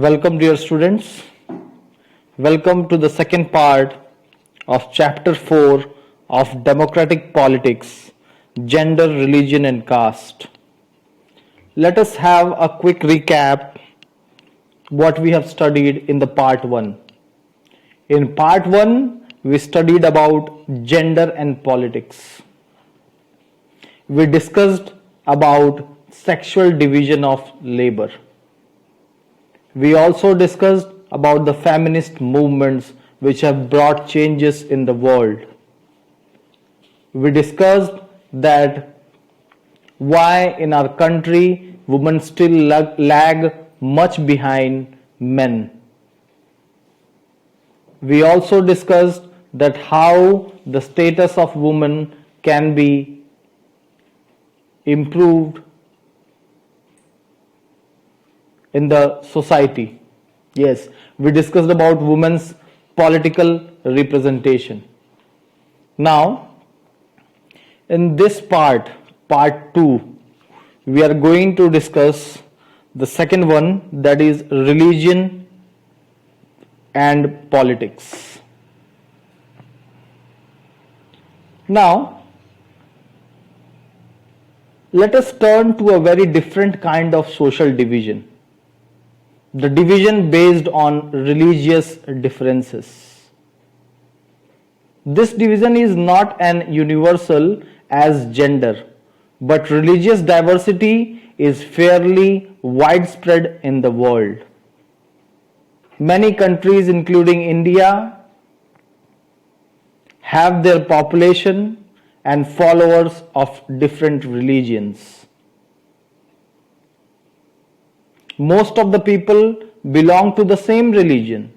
Welcome, dear students. Welcome to the second part of Chapter 4 of Democratic Politics, Gender, Religion and Caste. Let us have a quick recap what we have studied in the part 1. In part 1, we studied about gender and politics. We discussed about sexual division of labor. We also discussed about the feminist movements which have brought changes in the world. We discussed that why in our country women still lag much behind men. We also discussed that how the status of women can be improved in the society. Yes, we discussed about women's political representation. Now, in this part 2, we are going to discuss the second one, that is religion and politics. Now, let us turn to a very different kind of social division. The division based on religious differences. This division is not as universal as gender, but religious diversity is fairly widespread in the world. Many countries, including India, have their population and followers of different religions. Most of the people belong to the same religion.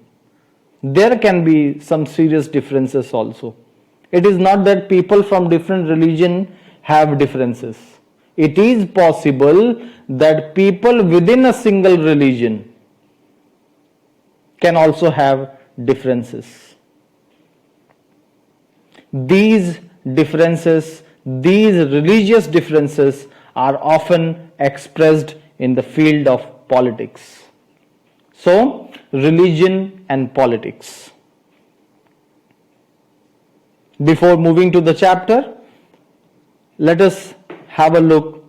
There can be some serious differences also. It is not that people from different religion have differences. It is possible that people within a single religion can also have differences. These differences, these religious differences are often expressed in the field of politics. So, religion and politics. Before moving to the chapter, let us have a look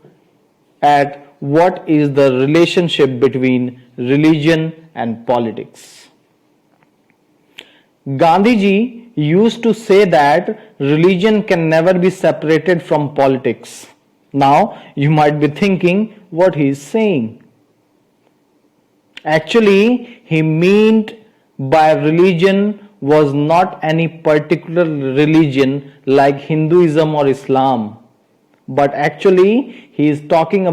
at what is the relationship between religion and politics. Gandhiji used to say that religion can never be separated from politics. Now, you might be thinking what he is saying. Actually, he meant by religion was not any particular religion like Hinduism or Islam, but actually he was talking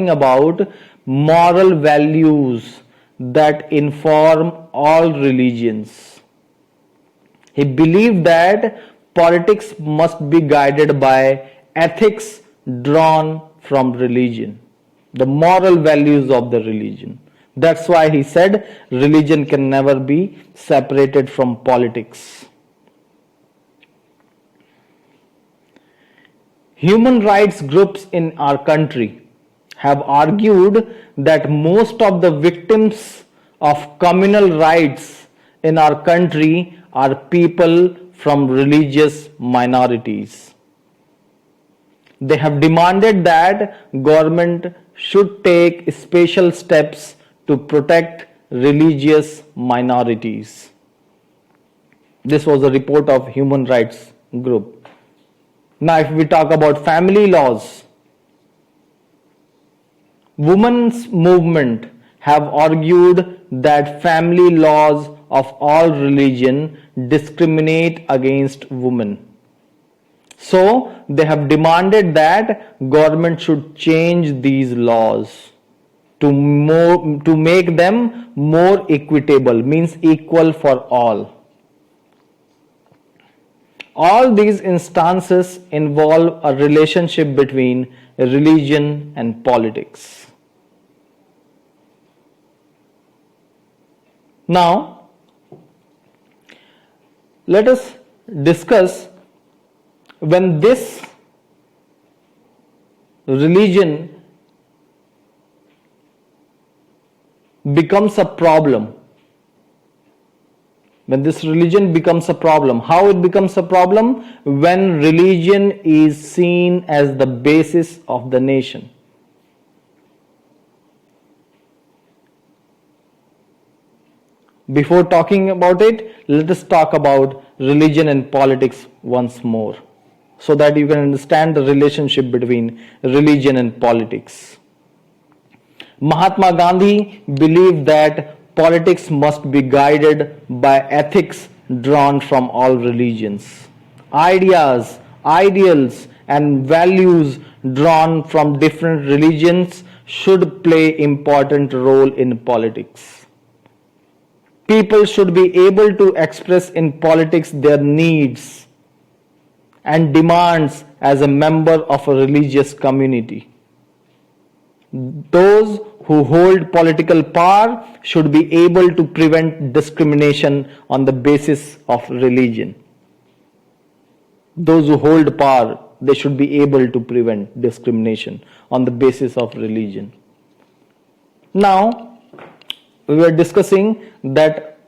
about moral values that inform all religions. He believed that politics must be guided by ethics drawn from religion, the moral values of the religion. That's why he said religion can never be separated from politics. Human rights groups in our country have argued that most of the victims of communal rights in our country are people from religious minorities. They have demanded that government should take special steps to protect religious minorities. This was a report of Human Rights Group. Now, if we talk about family laws, women's movement have argued that family laws of all religion discriminate against women. So, they have demanded that government should change these laws to make them more equitable, means equal for all. All these instances involve a relationship between religion and politics. Now, let us discuss when this religion becomes a problem, when this religion becomes a problem, how it becomes a problem? When religion is seen as the basis of the nation. Before talking about it, let us talk about religion and politics once more, so that you can understand the relationship between religion and politics. Mahatma Gandhi believed that politics must be guided by ethics drawn from all religions. Ideas, ideals, and values drawn from different religions should play important role in politics. People should be able to express in politics their needs and demands as a member of a religious community. Those who hold political power should be able to prevent discrimination on the basis of religion. Those who hold power, they should be able to prevent discrimination on the basis of religion. Now, we were discussing that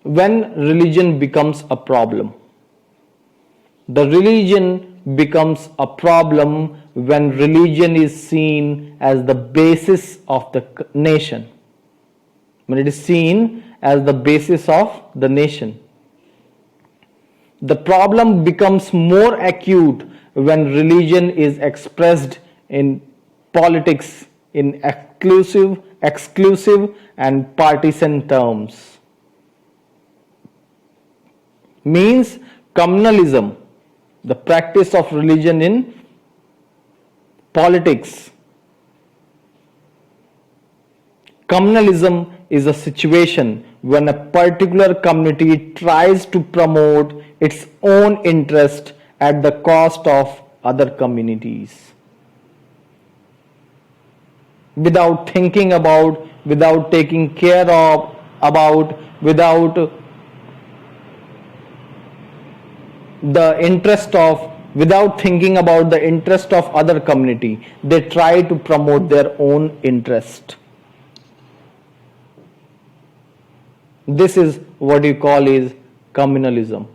when religion becomes a problem, the religion becomes a problem when religion is seen as the basis of the nation. When it is seen as the basis of the nation. The problem becomes more acute when religion is expressed in politics in exclusive and partisan terms. Means communalism, the practice of religion in politics. Communalism is a situation when a particular community tries to promote its own interest at the cost of other communities. Without thinking about, without taking care of, about, without the interest of, without thinking about the interest of other community, they try to promote their own interest. This is what you call is communalism.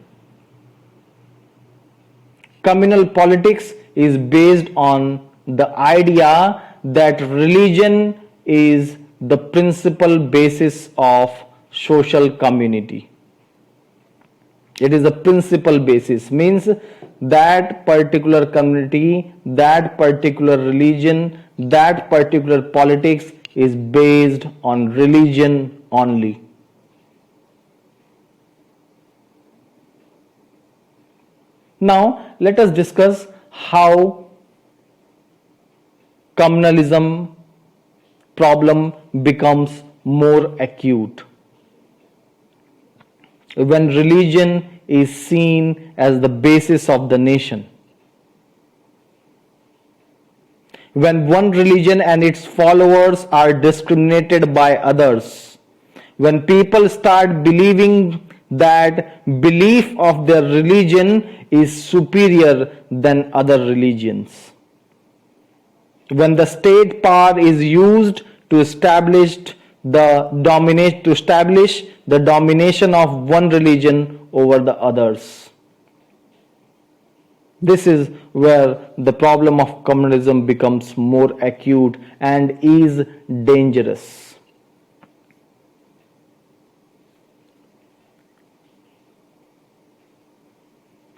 Communal politics is based on the idea that religion is the principal basis of social community. It is the principal basis, means that particular community, that particular religion, that particular politics is based on religion only. Now, let us discuss how communalism problem becomes more acute. When religion is seen as the basis of the nation. When one religion and its followers are discriminated by others. When people start believing that belief of their religion is superior than other religions. When the state power is used to establish the domination of one religion over the others. This is where the problem of communalism becomes more acute and is dangerous.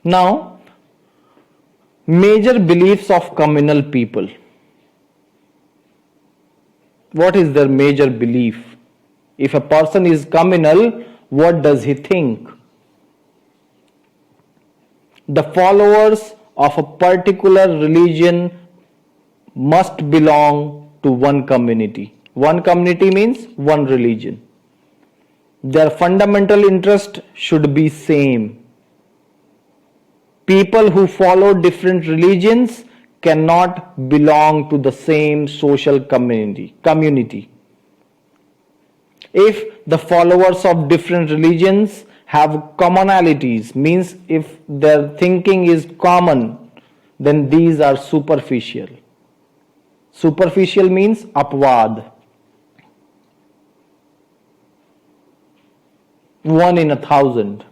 Now, major beliefs of communal people. What is their major belief? If a person is communal, what does he think? The followers of a particular religion must belong to one community. One community means one religion. Their fundamental interest should be same. People who follow different religions cannot belong to the same social community. If the followers of different religions have commonalities, means if their thinking is common, then these are superficial. Superficial means apvad. 1 in 1,000.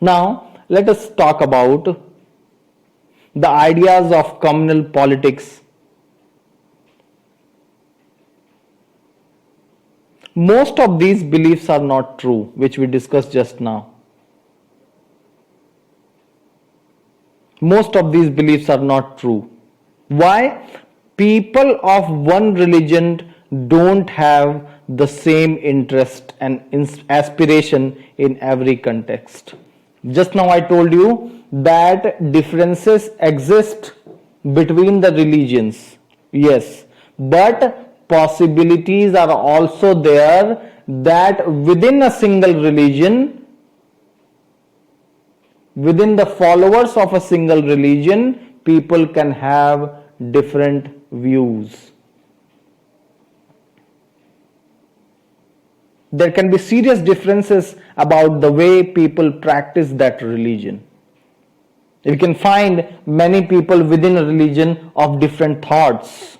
Now, let us talk about the ideas of communal politics. Most of these beliefs are not true, which we discussed just now. Most of these beliefs are not true. Why? People of one religion don't have the same interest and aspiration in every context. Just now I told you that differences exist between the religions. Yes, but possibilities are also there that within a single religion, within the followers of a single religion, people can have different views. There can be serious differences about the way people practice that religion. You can find many people within a religion of different thoughts.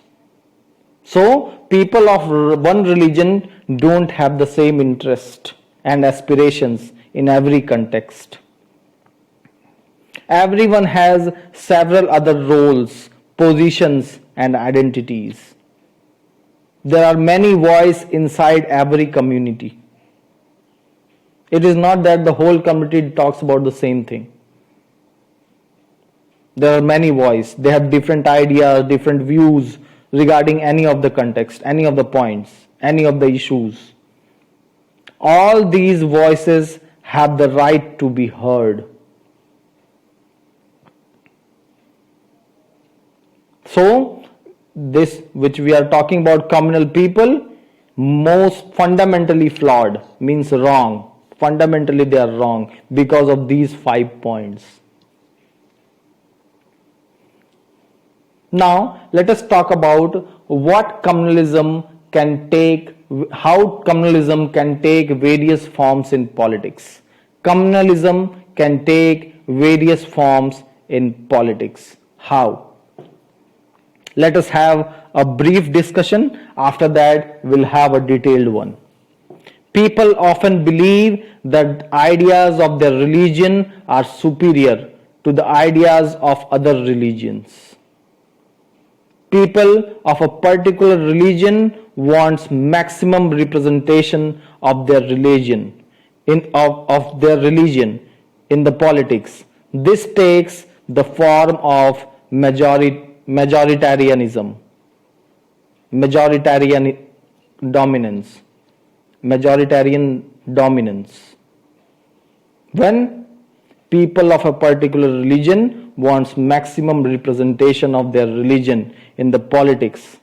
So, people of one religion don't have the same interest and aspirations in every context. Everyone has several other roles, positions, and identities. There are many voices inside every community. It is not that the whole community talks about the same thing. There are many voices. They have different ideas, different views regarding any of the context, any of the points, any of the issues. All these voices have the right to be heard. So, this which we are talking about, communal people, most fundamentally flawed, means wrong. Fundamentally they are wrong because of these 5 points. Now let us talk about what communalism can take, how communalism can take various forms in politics. Communalism can take various forms in politics. How? Let us have a brief discussion. After that, we'll have a detailed one. People often believe that ideas of their religion are superior to the ideas of other religions. People of a particular religion wants maximum representation of their religion in the politics. This takes the form of majoritarianism, majoritarian dominance. When people of a particular religion wants maximum representation of their religion in the politics.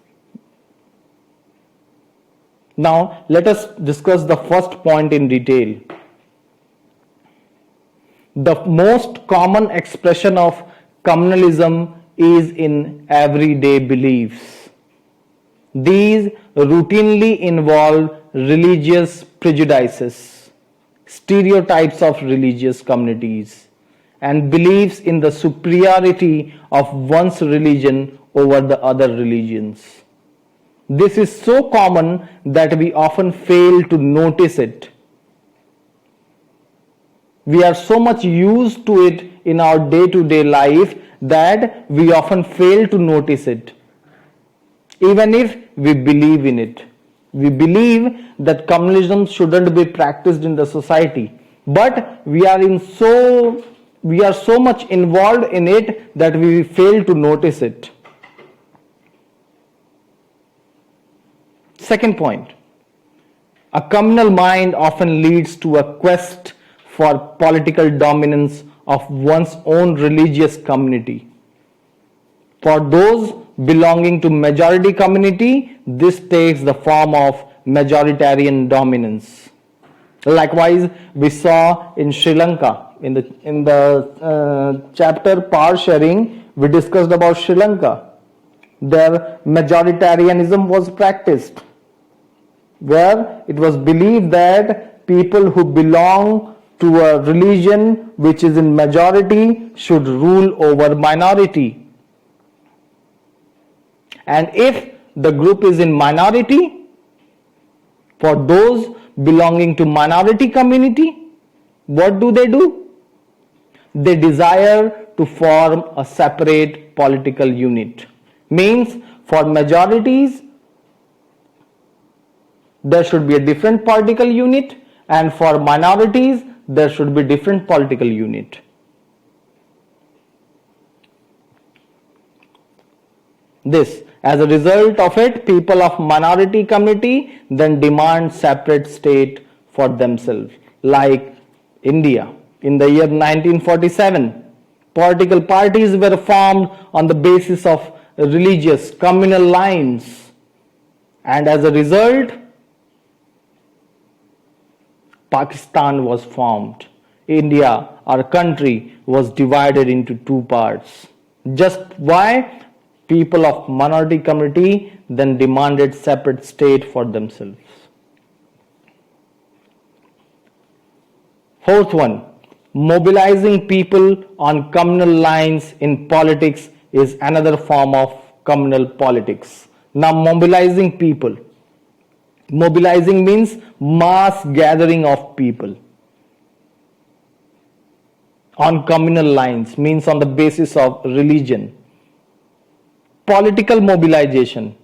Now let us discuss the first point in detail. The most common expression of communalism is in everyday beliefs. These routinely involve religious prejudices, stereotypes of religious communities, and beliefs in the superiority of one's religion over the other religions. This is so common that we often fail to notice it. We are so much used to it in our day-to-day life that we often fail to notice it, even if we believe in it. We believe that communalism shouldn't be practiced in the society, but we are so much involved in it that we fail to notice it. Second point, a communal mind often leads to a quest for political dominance of one's own religious community. For those belonging to majority community, this takes the form of majoritarian dominance. Likewise, we saw in Sri Lanka, in the chapter power sharing, we discussed about Sri Lanka. There majoritarianism was practiced, where it was believed that people who belong to a religion which is in majority should rule over minority. And if the group is in minority, For those belonging to minority community, what do? They desire to form a separate political unit. Means for majorities, there should be a different political unit, and for minorities, there should be different political unit. This, as a result of it, people of minority community then demand separate state for themselves. Like India, in the year 1947, political parties were formed on the basis of religious communal lines, and as a result, Pakistan was formed. India, our country, was divided into two parts. Just why? People of minority community then demanded separate state for themselves. Fourth one, mobilizing people on communal lines in politics is another form of communal politics. Now, mobilizing people. Mobilizing means mass gathering of people on communal lines, means on the basis of religion. Political mobilization,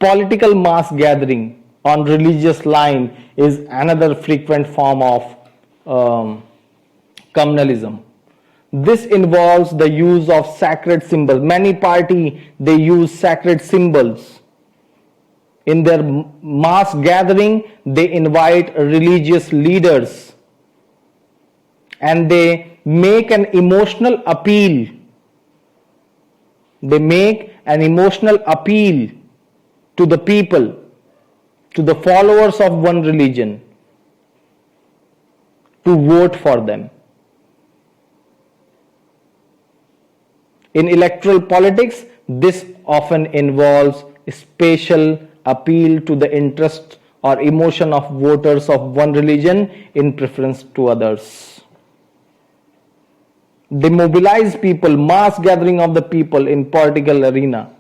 political mass gathering on religious line is another frequent form of communalism. This involves the use of sacred symbols. Many parties, they use sacred symbols. In their mass gathering, they invite religious leaders and they make an emotional appeal. They make an emotional appeal to the people, to the followers of one religion, to vote for them. In electoral politics, this often involves special appeal to the interest or emotion of voters of one religion in preference to others. They mobilize people, mass gathering of the people in political arena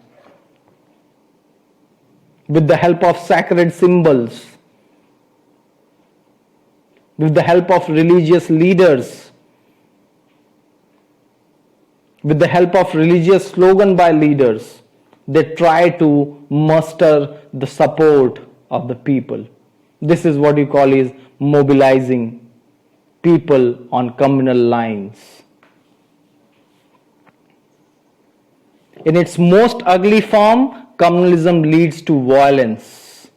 with the help of sacred symbols, with the help of religious leaders, with the help of religious slogan by leaders. They try to muster the support of the people. This is what you call is mobilizing people on communal lines. In its most ugly form, communalism leads to violence.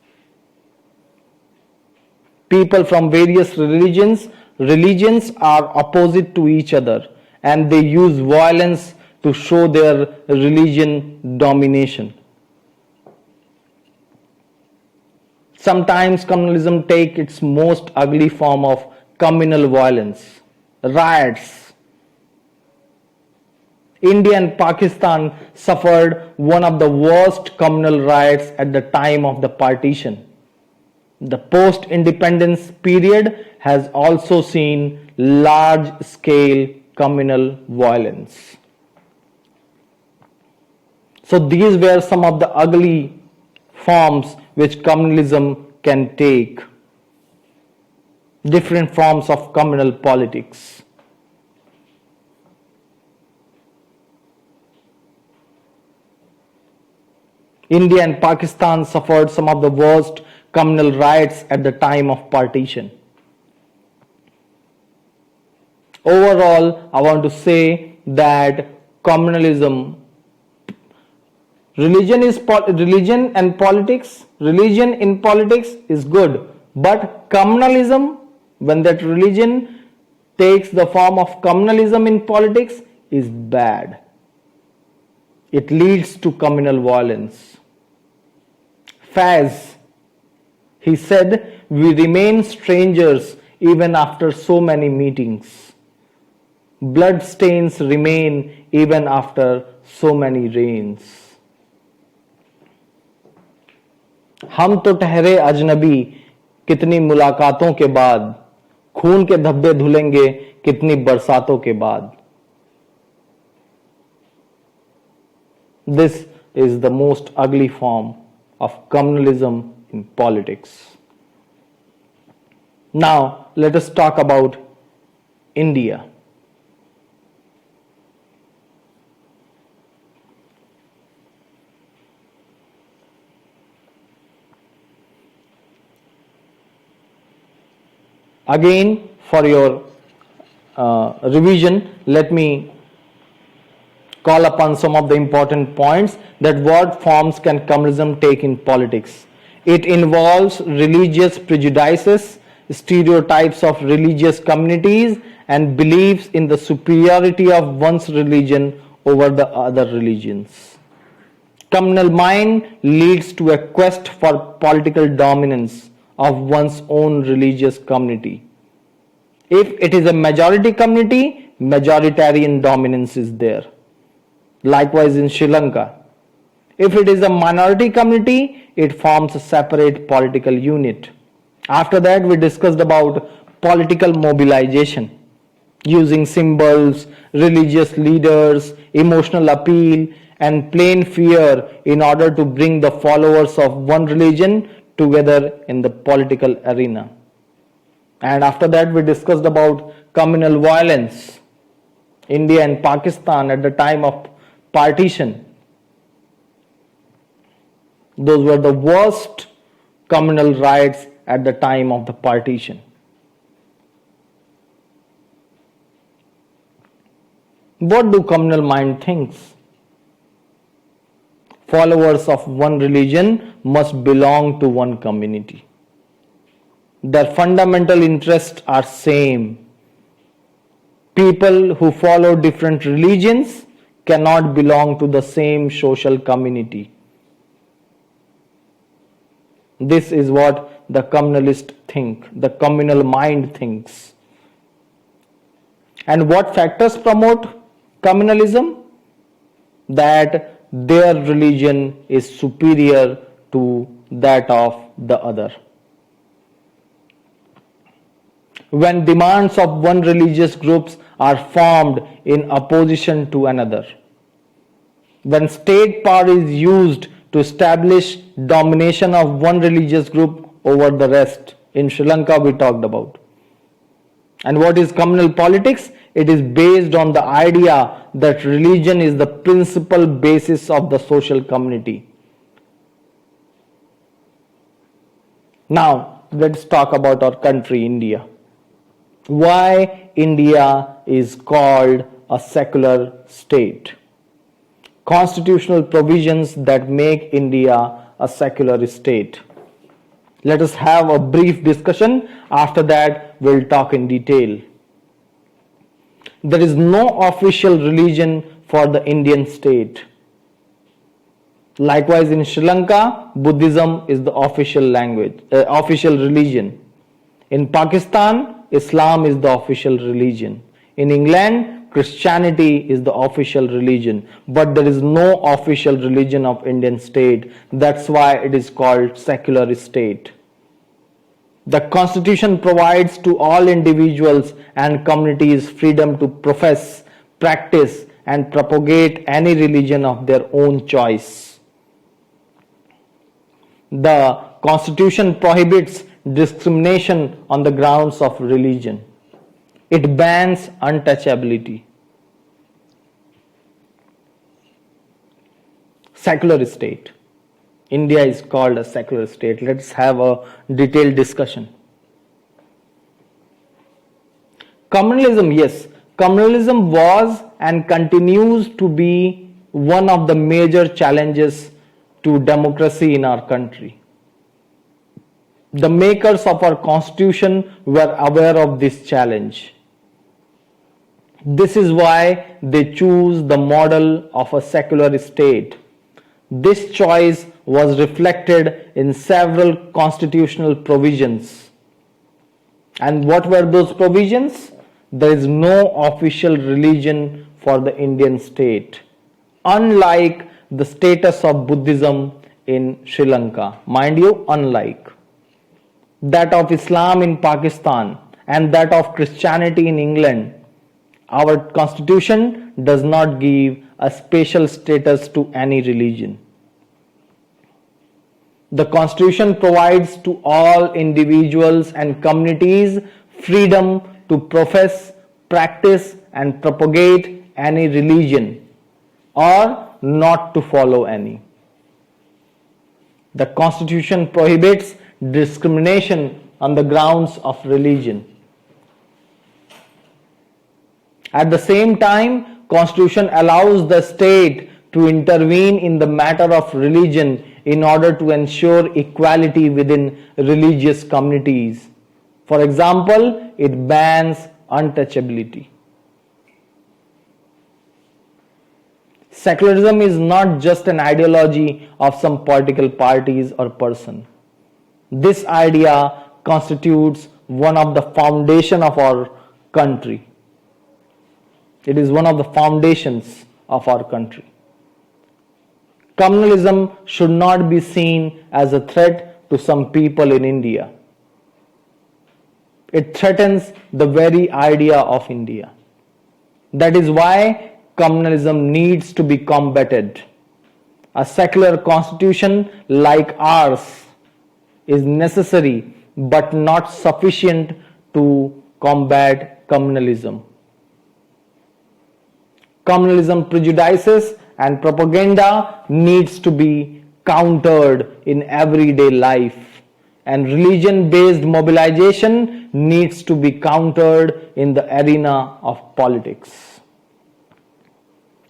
People from various religions are opposite to each other, and they use violence to show their religion domination. Sometimes communalism takes its most ugly form of communal violence, riots. India and Pakistan suffered one of the worst communal riots at the time of the partition. The post-independence period has also seen large-scale communal violence. So these were some of the ugly forms which communalism can take. Different forms of communal politics. India and Pakistan suffered some of the worst communal riots at the time of partition. Overall, I want to say that communalism, religion in politics is good, but communalism, when that religion takes the form of communalism in politics, is bad. It leads to communal violence. Faz, he said, we remain strangers even after so many meetings. Blood stains remain even after so many rains. हम तो ठहरे अजनबी कितनी मुलाकातों के बाद, खून के धब्बे धुलेंगे कितनी बरसातों के बाद. This is the most ugly form of communalism in politics. Now, let us talk about India. Again, for your revision, let me call upon some of the important points that what forms can communism take in politics. It involves religious prejudices, stereotypes of religious communities, and beliefs in the superiority of one's religion over the other religions. Communal mind leads to a quest for political dominance of one's own religious community. If it is a majority community, majoritarian dominance is there. Likewise in Sri Lanka. If it is a minority community, it forms a separate political unit. After that, we discussed about political mobilization using symbols, religious leaders, emotional appeal, and plain fear in order to bring the followers of one religion together in the political arena. And after that, we discussed about communal violence. India and Pakistan at the time of partition. Those were the worst communal riots at the time of the partition. What do communal mind thinks? Followers of one religion must belong to one community. Their fundamental interests are same. People who follow different religions cannot belong to the same social community. This is what the communalist think, the communal mind thinks. And what factors promote communalism? That their religion is superior to that of the other. When demands of one religious groups are formed in opposition to another, when state power is used to establish domination of one religious group over the rest, in Sri Lanka we talked about. And what is communal politics? It is based on the idea that religion is the principal basis of the social community. Now, let's talk about our country, India. Why India is called a secular state. Constitutional provisions that make India a secular state. Let us have a brief discussion. After that, we'll talk in detail. There is no official religion for the Indian state. Likewise, in Sri Lanka, Buddhism is the official language, official religion. In Pakistan, Islam is the official religion. In England, Christianity is the official religion. But there is no official religion of Indian state. That's why it is called secular state. The Constitution provides to all individuals and communities freedom to profess, practice, and propagate any religion of their own choice. The Constitution prohibits discrimination on the grounds of religion. It bans untouchability. Secular state. India is called a secular state. Let's have a detailed discussion. Communalism, yes. Communalism was and continues to be one of the major challenges to democracy in our country. The makers of our constitution were aware of this challenge. This is why they choose the model of a secular state. This choice was reflected in several constitutional provisions. And what were those provisions? There is no official religion for the Indian state, unlike the status of Buddhism in Sri Lanka. Mind you, unlike that of Islam in Pakistan and that of Christianity in England. Our constitution does not give a special status to any religion. The Constitution provides to all individuals and communities freedom to profess, practice, and propagate any religion or not to follow any. The Constitution prohibits discrimination on the grounds of religion. At the same time, Constitution allows the state to intervene in the matter of religion in order to ensure equality within religious communities. For example, it bans untouchability. Secularism is not just an ideology of some political parties or person. This idea constitutes one of the foundation of our country. It is one of the foundations of our country. Communalism should not be seen as a threat to some people in India. It threatens the very idea of India. That is why communalism needs to be combated. A secular constitution like ours is necessary but not sufficient to combat communalism. Communalism prejudices and propaganda needs to be countered in everyday life, and religion-based mobilization needs to be countered in the arena of politics.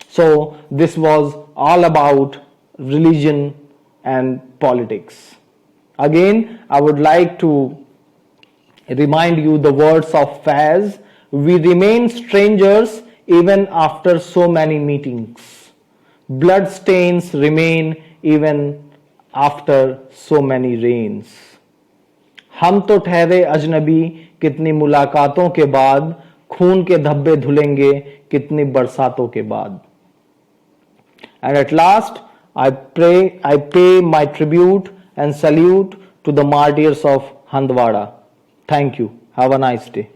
So this was all about religion and politics. Again, I would like to remind you the words of Faiz. We remain strangers even after so many meetings. Blood stains remain even after so many rains. हम तो ठहरे अजनबी कितनी मुलाकातों के बाद, खून के धब्बे धुलेंगे कितनी बरसातों के बाद. And at last, I pay my tribute and salute to the martyrs of Handwada. Thank you. Have a nice day.